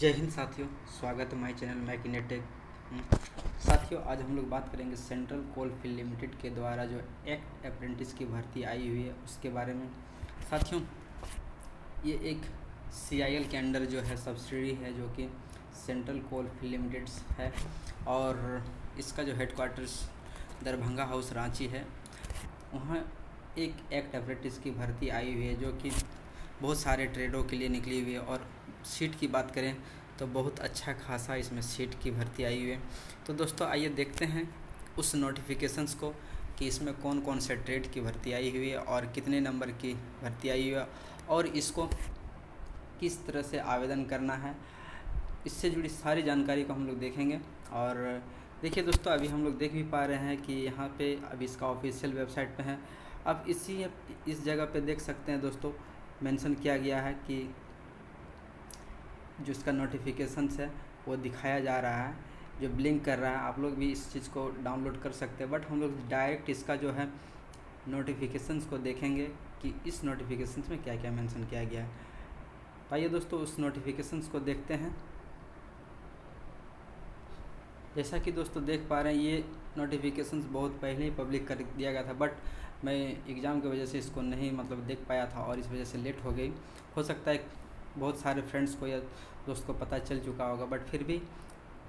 जय हिंद साथियों, स्वागत है हमारे चैनल मैकिनेटेक। साथियों, आज हम लोग बात करेंगे सेंट्रल कोल फील्ड लिमिटेड के द्वारा जो एक्ट अप्रेंटिस की भर्ती आई हुई है उसके बारे में। साथियों, ये एक CIL के अंडर जो है सब्सिडी है जो कि सेंट्रल कोल फील्ड लिमिटेड है और इसका जो हेडक्वार्टर्स दरभंगा हाउस रांची है। वहाँ एक एक्ट अप्रेंटिस की भर्ती आई हुई है जो कि बहुत सारे ट्रेडों के लिए निकली हुई है और सीट की बात करें तो बहुत अच्छा खासा इसमें सीट की भर्ती आई हुई है। तो दोस्तों, आइए देखते हैं उस नोटिफिकेशंस को कि इसमें कौन कौन से ट्रेड की भर्ती आई हुई है और कितने नंबर की भर्ती आई हुई है और इसको किस तरह से आवेदन करना है। इससे जुड़ी सारी जानकारी को हम लोग देखेंगे। और देखिए दोस्तों, अभी हम लोग देख भी पा रहे हैं कि यहाँ पे अभी इसका ऑफिशियल वेबसाइट पे है। अब इस जगह पे देख सकते हैं दोस्तों, मेंशन किया गया है कि जो इसका नोटिफिकेशंस है वो दिखाया जा रहा है, जो ब्लिंक कर रहा है। आप लोग भी इस चीज़ को डाउनलोड कर सकते हैं, बट हम लोग डायरेक्ट इसका जो है नोटिफिकेशंस को देखेंगे कि इस नोटिफिकेशंस में क्या क्या मेंशन किया गया है। तो आइए दोस्तों, उस नोटिफिकेशंस को देखते हैं। जैसा कि दोस्तों देख पा रहे हैं, ये नोटिफिकेशंस बहुत पहले ही पब्लिक कर दिया गया था, बट मैं एग्ज़ाम की वजह से इसको नहीं देख पाया था और इस वजह से लेट हो गई। हो सकता है बहुत सारे फ्रेंड्स को या दोस्त को पता चल चुका होगा, बट फिर भी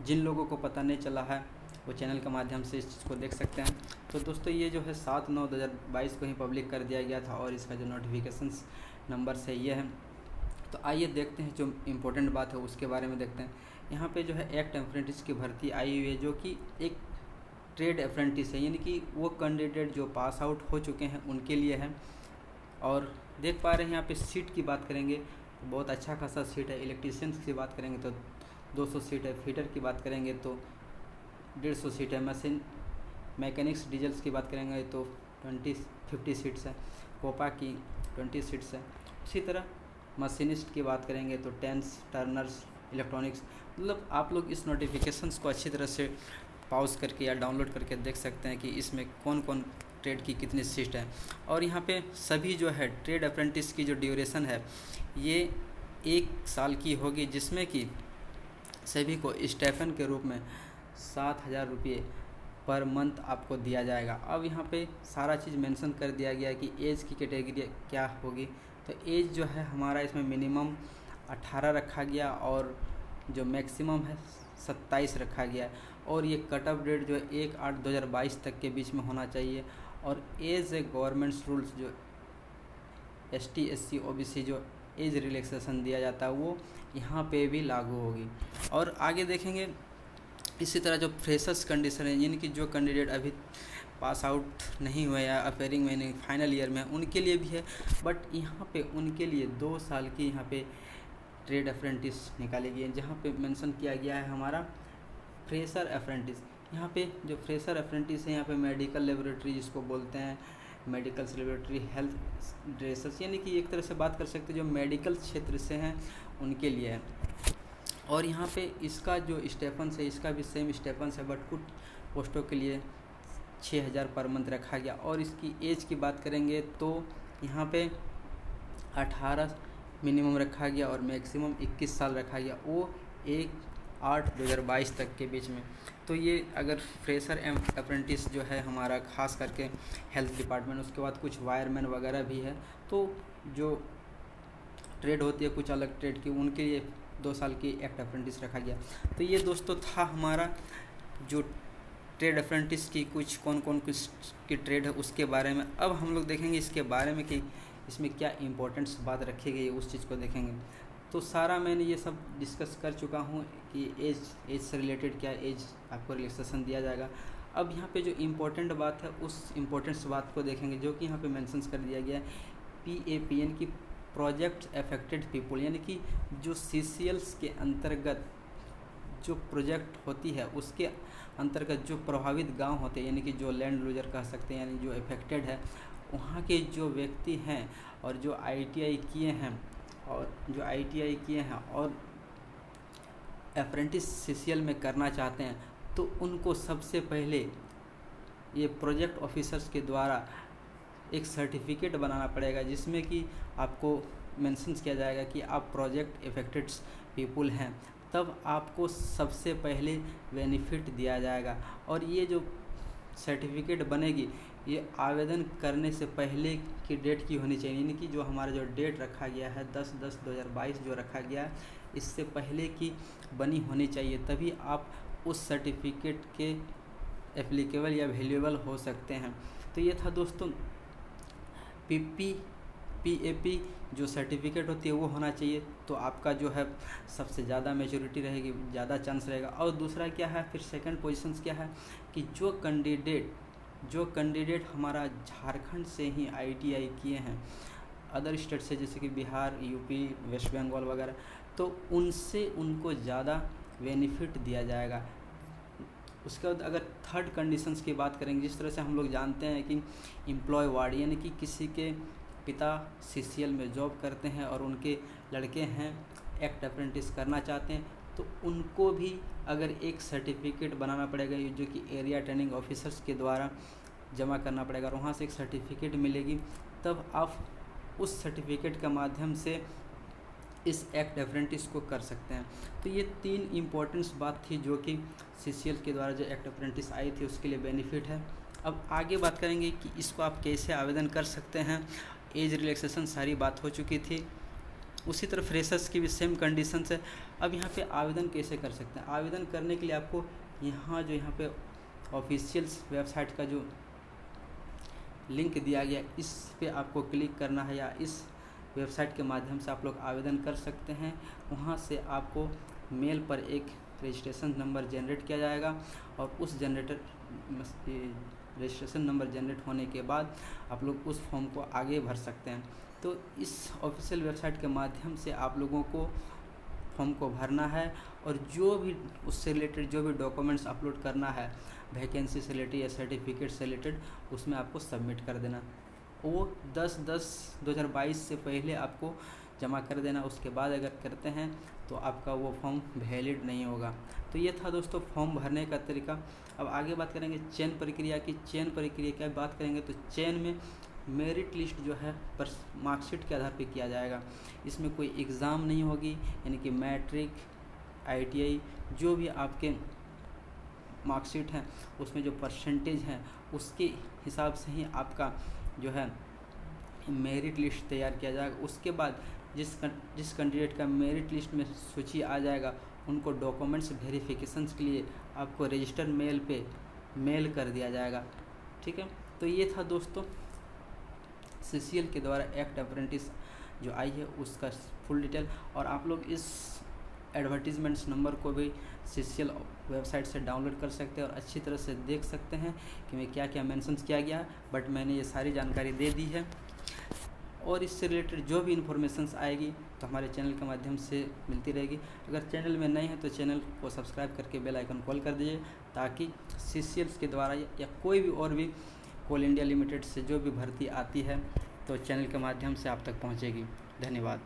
जिन लोगों को पता नहीं चला है वो चैनल के माध्यम से इस चीज़ को देख सकते हैं। तो दोस्तों, ये जो है 7/9/2022 को ही पब्लिक कर दिया गया था और इसका जो नोटिफिकेशंस नंबर है ये है। तो आइए देखते हैं, जो इम्पोर्टेंट बात है उसके बारे में देखते हैं। यहाँ पे जो है एक्ट अप्रेंटिस की भर्ती आई हुई है जो कि एक ट्रेड अप्रेंटिस है, यानी कि वो कैंडिडेट जो पास आउट हो चुके हैं उनके लिए है। और देख पा रहे हैं यहाँ पे सीट की बात करेंगे तो बहुत अच्छा खासा सीट है। इलेक्ट्रीशियंस की बात करेंगे तो 200 सीट है। फिटर की बात करेंगे तो 150 सीट है। मशीन मैकेनिक्स डीजल्स की बात करेंगे तो 50 सीट्स है। कोपा की 20 सीट्स है। इसी तरह मशीनिस्ट की बात करेंगे तो टेंस, टर्नर्स, इलेक्ट्रॉनिक्स। मतलब आप लोग इस नोटिफिकेशंस को अच्छी तरह से पॉज करके या डाउनलोड करके देख सकते हैं कि इसमें कौन कौन ट्रेड की कितनी सीट है। और यहाँ पे सभी जो है ट्रेड अप्रेंटिस की जो ड्यूरेशन है ये 1 साल की होगी, जिसमें कि सभी को स्टाइपेंड के रूप में 7,000 रुपये पर मंथ आपको दिया जाएगा। अब यहाँ पे सारा चीज़ मेंशन कर दिया गया है कि एज की कैटेगरी क्या होगी। तो एज जो है हमारा इसमें मिनिमम 18 रखा गया और जो मैक्सिमम है 27 रखा गया है। और ये कट ऑफ डेट जो है 1/8/2022 तक के बीच में होना चाहिए। और एज ए गवर्नमेंट्स रूल्स जो ST SC OBC जो एज रिलैक्सेशन दिया जाता है वो यहाँ पे भी लागू होगी। और आगे देखेंगे, इसी तरह जो फ्रेशर्स कंडीशन है, यानी कि जो कैंडिडेट अभी पास आउट नहीं हुए या अपेयरिंग में फाइनल ईयर में, उनके लिए भी है। बट यहाँ पे उनके लिए 2 साल की यहाँ पे ट्रेड अप्रेंटिस निकाली गई है, जहाँ पे मेंशन किया गया है हमारा फ्रेशर अप्रेंटिस। यहाँ पे जो फ्रेशर अप्रेंटिस है, यहाँ पे मेडिकल लेबोरेटरी जिसको बोलते हैं, मेडिकल लेबोरेटरी, हेल्थ ड्रेसर्स, यानी कि एक तरह से बात कर सकते हैं जो मेडिकल क्षेत्र से हैं उनके लिए है। और यहाँ पे इसका जो स्टेपन्स है इसका भी सेम स्टेपन्स है, बट कुछ पोस्टों के लिए 6,000 पर मंथ रखा गया। और इसकी एज की बात करेंगे तो यहाँ पे 18 मिनिमम रखा गया और मैक्सिमम 21 साल रखा गया, वो 1/8/2022 तक के बीच में। तो ये अगर फ्रेशर अप्रेंटिस जो है हमारा खास करके हेल्थ डिपार्टमेंट, उसके बाद कुछ वायरमैन वगैरह भी है, तो जो ट्रेड होती है कुछ अलग ट्रेड की, उनके लिए 2 साल की एक्ट अप्रेंटिस रखा गया। तो ये दोस्तों था हमारा जो ट्रेड अप्रेंटिस की कुछ कौन कौन कुछ की ट्रेड है उसके बारे में। अब हम लोग देखेंगे इसके बारे में कि इसमें क्या इम्पोर्टेंट्स बात रखी गई है, उस चीज़ को देखेंगे। तो सारा मैंने ये सब डिस्कस कर चुका हूँ कि एज से रिलेटेड क्या एज आपको रिलैक्सेशन दिया जाएगा। अब यहाँ पे जो इम्पोर्टेंट बात है उस इम्पोर्टेंट बात को देखेंगे, जो कि यहाँ पे मेंशंस कर दिया गया है PAPN की प्रोजेक्ट अफेक्टेड पीपल, यानी कि जो CCLs के अंतर्गत जो प्रोजेक्ट होती है उसके अंतर्गत जो प्रभावित गांव होते हैं, यानी कि जो लैंड लूजर कह सकते हैं, यानी जो अफेक्टेड है, वहाँ के जो व्यक्ति हैं और जो ITI किए हैं और अप्रेंटिस CCL में करना चाहते हैं, तो उनको सबसे पहले ये प्रोजेक्ट ऑफिसर्स के द्वारा एक सर्टिफिकेट बनाना पड़ेगा, जिसमें कि आपको मेंशंस किया जाएगा कि आप प्रोजेक्ट अफेक्टेड पीपुल हैं। तब आपको सबसे पहले बेनिफिट दिया जाएगा। और ये जो सर्टिफिकेट बनेगी ये आवेदन करने से पहले की डेट की होनी चाहिए, यानी कि जो हमारा जो डेट रखा गया है 10/10/2022 जो रखा गया है इससे पहले की बनी होनी चाहिए, तभी आप उस सर्टिफिकेट के एप्लीकेबल या वैल्यूएबल हो सकते हैं। तो ये था दोस्तों PAP जो सर्टिफिकेट होती है वो होना चाहिए, तो आपका जो है सबसे ज़्यादा मैच्योरिटी रहेगी, ज़्यादा चांस रहेगा। और दूसरा क्या है, फिर सेकंड पोजीशंस क्या है कि जो कैंडिडेट हमारा झारखंड से ही ITI किए हैं, अदर स्टेट से जैसे कि बिहार, UP, वेस्ट बंगाल वगैरह, तो उनसे उनको ज़्यादा बेनिफिट दिया जाएगा। उसके बाद अगर थर्ड कंडीशंस की बात करेंगे, जिस तरह से हम लोग जानते हैं कि एम्प्लॉय वार्ड यानी कि किसी के पिता CCL में जॉब करते हैं और उनके लड़के हैं एक्ट अप्रेंटिस करना चाहते हैं, तो उनको भी अगर एक सर्टिफिकेट बनाना पड़ेगा जो कि एरिया ट्रेनिंग ऑफिसर्स के द्वारा जमा करना पड़ेगा और वहाँ से एक सर्टिफिकेट मिलेगी, तब आप उस सर्टिफिकेट के माध्यम से इस एक्ट अप्रेंटिस को कर सकते हैं। तो ये 3 इम्पोर्टेंट्स बात थी जो कि CCL के द्वारा जो एक्ट अप्रेंटिस आई थी उसके लिए बेनिफिट है। अब आगे बात करेंगे कि इसको आप कैसे आवेदन कर सकते हैं। एज रिलैक्सेशन सारी बात हो चुकी थी, उसी तरह फ्रेशर्स की भी सेम कंडीशंस है। अब यहाँ पे आवेदन कैसे कर सकते हैं। आवेदन करने के लिए आपको यहाँ पे ऑफिशियल वेबसाइट का जो लिंक दिया गया इस पे आपको क्लिक करना है, या इस वेबसाइट के माध्यम से आप लोग आवेदन कर सकते हैं। वहाँ से आपको मेल पर एक रजिस्ट्रेशन नंबर जनरेट किया जाएगा और उस रजिस्ट्रेशन नंबर जनरेट होने के बाद आप लोग उस फॉर्म को आगे भर सकते हैं। तो इस ऑफिशियल वेबसाइट के माध्यम से आप लोगों को फॉर्म को भरना है और जो भी उससे रिलेटेड जो भी डॉक्यूमेंट्स अपलोड करना है वैकेंसी से रिलेटेड या सर्टिफिकेट से रिलेटेड, उसमें आपको सबमिट कर देना। वो 10/10/2022 से पहले आपको जमा कर देना। उसके बाद अगर करते हैं तो आपका वो फॉर्म वैलिड नहीं होगा। तो ये था दोस्तों फॉर्म भरने का तरीका। अब आगे बात करेंगे चयन प्रक्रिया की। चयन प्रक्रिया की बात करेंगे तो चयन में मेरिट लिस्ट जो है पर मार्कशीट के आधार पे किया जाएगा। इसमें कोई एग्ज़ाम नहीं होगी, यानी कि मैट्रिक, ITI जो भी आपके मार्कशीट हैं उसमें जो परसेंटेज हैं उसके हिसाब से ही आपका जो है मेरिट लिस्ट तैयार किया जाएगा। उसके बाद जिस कैंडिडेट का मेरिट लिस्ट में सूची आ जाएगा उनको डॉक्यूमेंट्स वेरिफिकेशंस के लिए आपको रजिस्टर मेल पे मेल कर दिया जाएगा। ठीक है, तो ये था दोस्तों CCL के द्वारा एक्ट अप्रेंटिस जो आई है उसका फुल डिटेल। और आप लोग इस एडवर्टीज़मेंट्स नंबर को भी CCL वेबसाइट से डाउनलोड कर सकते हैं और अच्छी तरह से देख सकते हैं कि मैं क्या क्या मेंशंस किया गया है, बट मैंने ये सारी जानकारी दे दी है। और इससे रिलेटेड जो भी इन्फॉर्मेशंस आएगी तो हमारे चैनल के माध्यम से मिलती रहेगी। अगर चैनल में नए हैं तो चैनल को सब्सक्राइब करके बेल आइकन कॉल कर दीजिए, ताकि CCL के द्वारा या कोई भी और भी कोल इंडिया लिमिटेड से जो भी भर्ती आती है तो चैनल के माध्यम से आप तक पहुंचेगी। धन्यवाद।